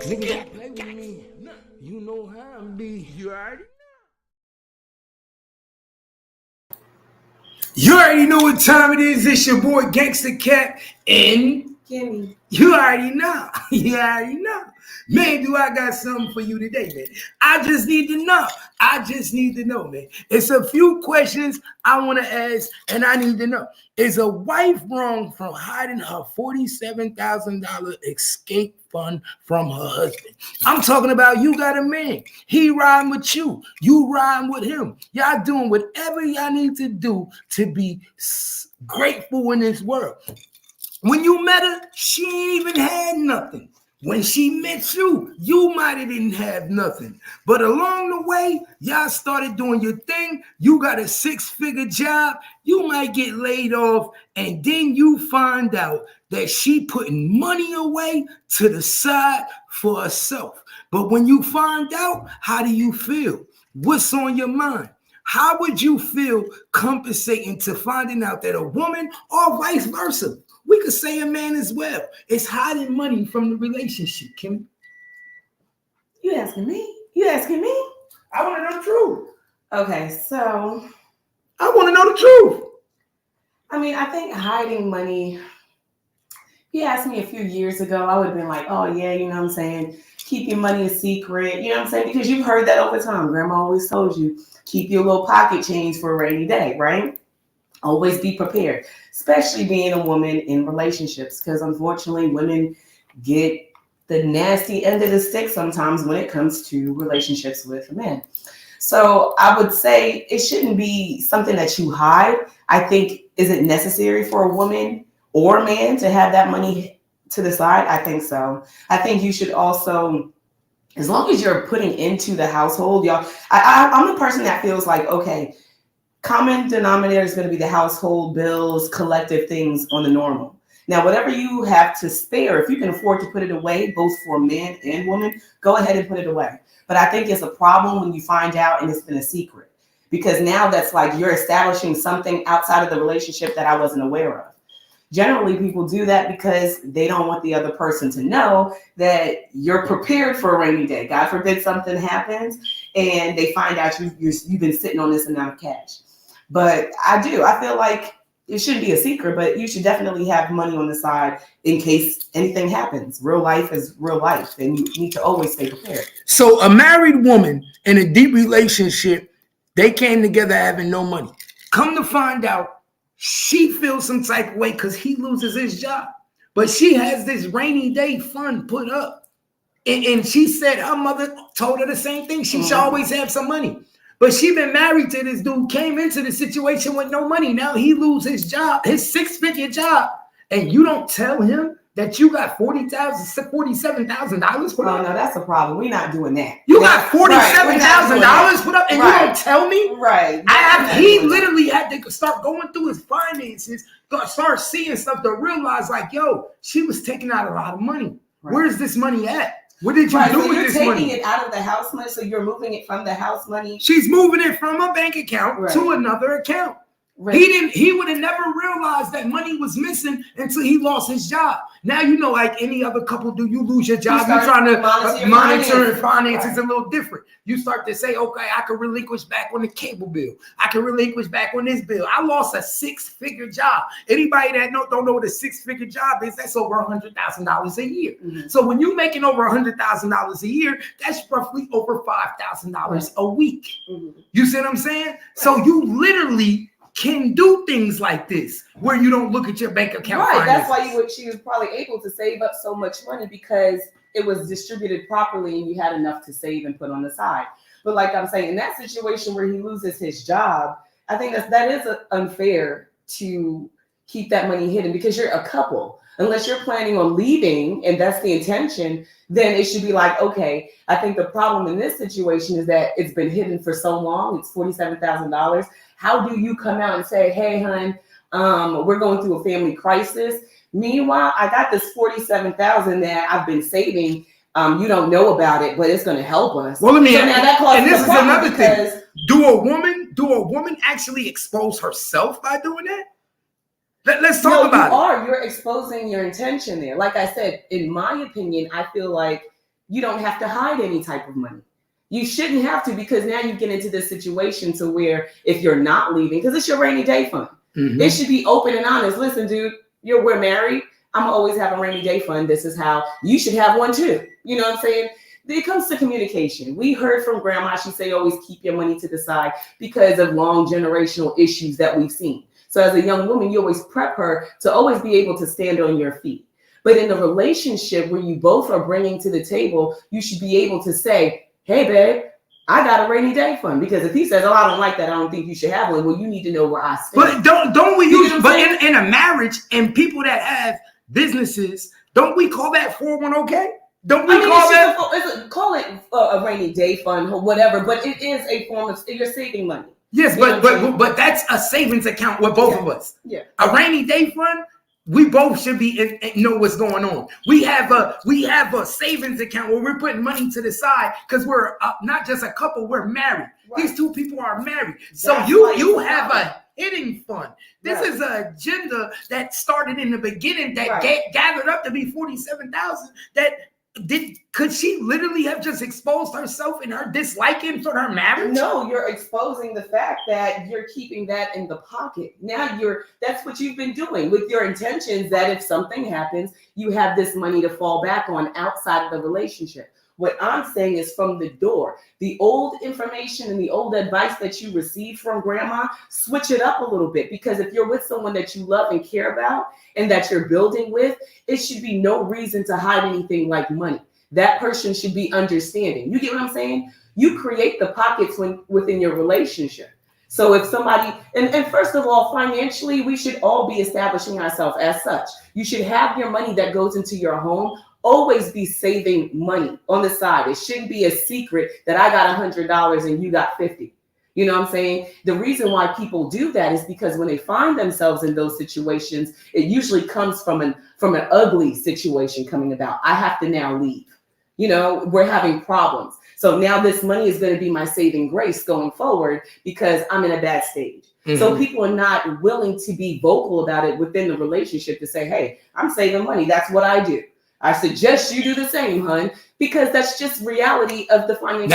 Nigga, don't play with me. You know how I be. You already You already know what time it is. It's your boy Gangsta Cat and Kimmy. You already know. You already know. Man, do I got something for you today, man. I just need to know. Man. It's a few questions I want to ask, and I need to know. Is a wife wrong from hiding her $47,000 escape fund from her husband? I'm talking about you got a man. He riding with you. You riding with him. Y'all doing whatever y'all need to do to be grateful in this world. When you met her, she ain't even had nothing. When she met you, you might have didn't have nothing. But along the way, y'all started doing your thing. You got a 6-figure job. You might get laid off. And then you find out that she putting money away to the side for herself. But when you find out, how do you feel? What's on your mind? How would you feel compensating to finding out that a woman or vice versa? We could say a man as well. It's hiding money from the relationship, Kim. You asking me? I want to know the truth. Okay, so I want to know the truth. I mean, I think hiding money, he asked me a few years ago, I would have been like, oh yeah, you know what I'm saying? Keep your money a secret, you know what I'm saying? Because you've heard that over time. Grandma always told you, keep your little pocket change for a rainy day, right? Always be prepared, especially being a woman in relationships, because unfortunately women get the nasty end of the stick sometimes when it comes to relationships with men. So I would say it shouldn't be something that you hide. I think, is it necessary for a woman or a man to have that money to the side? I think so. I think you should also, as long as you're putting into the household, y'all, I'm a person that feels like, okay, common denominator is going to be the household bills, collective things on the normal. Now, whatever you have to spare, if you can afford to put it away, both for men and women, go ahead and put it away. But I think it's a problem when you find out and it's been a secret, because now that's like you're establishing something outside of the relationship that I wasn't aware of. Generally, people do that because they don't want the other person to know that you're prepared for a rainy day. God forbid something happens and they find out you've been sitting on this amount of cash. But I feel like it shouldn't be a secret, but you should definitely have money on the side in case anything happens. Real life is real life, and you need to always stay prepared. So a married woman in a deep relationship, they came together having no money. Come to find out, she feels some type of way because he loses his job. But she has this rainy day fund put up. And she said her mother told her the same thing. She should always have some money. But she been married to this dude, came into the situation with no money. Now he lose his job, his 6-figure job. And you don't tell him that you got $47,000 put up? Oh, no, that's a problem. We're not doing that. You got $47,000 put up and you don't tell me? Right. He literally had to start going through his finances, start seeing stuff to realize like, yo, she was taking out a lot of money. Right. Where's this money at? What did you do with this money? You're taking it out of the house money, so you're moving it from the house money. She's moving it from a bank account to another account. Right. He would have never realized that money was missing until he lost his job. Now, you know, like any other couple do, you lose your job, you're trying to monitor and finances a little different. You start to say, okay, I can relinquish back on the cable bill. I can relinquish back on this bill. I lost a 6-figure job. Anybody that don't know what a 6-figure job is, that's over $100,000 a year. Mm-hmm. So when you're making over $100,000 a year, that's roughly over $5,000 a week. Mm-hmm. You see what I'm saying? Right. So you literally can do things like this where you don't look at your bank account. Right. Finances. That's why she was probably able to save up so much money, because it was distributed properly and you had enough to save and put on the side. But like I'm saying, in that situation where he loses his job, I think that is unfair to keep that money hidden, because you're a couple. Unless you're planning on leaving and that's the intention, then it should be like, okay, I think the problem in this situation is that it's been hidden for so long. It's $47,000. How do you come out and say, hey, hon, we're going through a family crisis. Meanwhile, I got this $47,000 that I've been saving. You don't know about it, but it's going to help us. Well, let me. So now that and this is another thing. Do a woman actually expose herself by doing that? Let's talk about it. You're exposing your intention there. Like I said, in my opinion, I feel like you don't have to hide any type of money. You shouldn't have to, because now you get into this situation to where if you're not leaving, because it's your rainy day fund, it should be open and honest. Listen, dude, we're married. I'm always have a rainy day fund. This is how you should have one too. You know what I'm saying? It comes to communication. We heard from grandma, she say, always keep your money to the side because of long generational issues that we've seen. So as a young woman, you always prep her to always be able to stand on your feet. But in a relationship where you both are bringing to the table, you should be able to say, hey, babe, I got a rainy day fund. Because if he says, oh, I don't like that, I don't think you should have one. Well, you need to know where I stand. But don't we use, but in a marriage and people that have businesses, don't we call that 401k? Don't we call it a rainy day fund or whatever, but it is a form of, you're saving money. Yes, but that's a savings account with both of us. Yeah. A rainy day fund, we both should be know what's going on. We have a savings account where we're putting money to the side because we're not just a couple, we're married. Right. These two people are married. So you have a hitting fund. This is an agenda that started in the beginning that gathered up to be 47,000 that could she literally have just exposed herself in her disliking for her marriage? No, you're exposing the fact that you're keeping that in the pocket. Now that's what you've been doing with your intentions, that if something happens, you have this money to fall back on outside of the relationship. What I'm saying is from the door, the old information and the old advice that you received from grandma, switch it up a little bit, because if you're with someone that you love and care about and that you're building with, it should be no reason to hide anything like money. That person should be understanding. You get what I'm saying? You create the pockets within your relationship. So if somebody, and first of all, financially, we should all be establishing ourselves as such. You should have your money that goes into your home always be saving money on the side. It shouldn't be a secret that I got $100 and you got 50. You know what I'm saying? The reason why people do that is because when they find themselves in those situations, it usually comes from an ugly situation coming about. I have to now leave. You know, we're having problems. So now this money is going to be my saving grace going forward because I'm in a bad stage. So people are not willing to be vocal about it within the relationship to say, hey, I'm saving money. That's what I do. I suggest you do the same, hun, because that's just reality of the financial.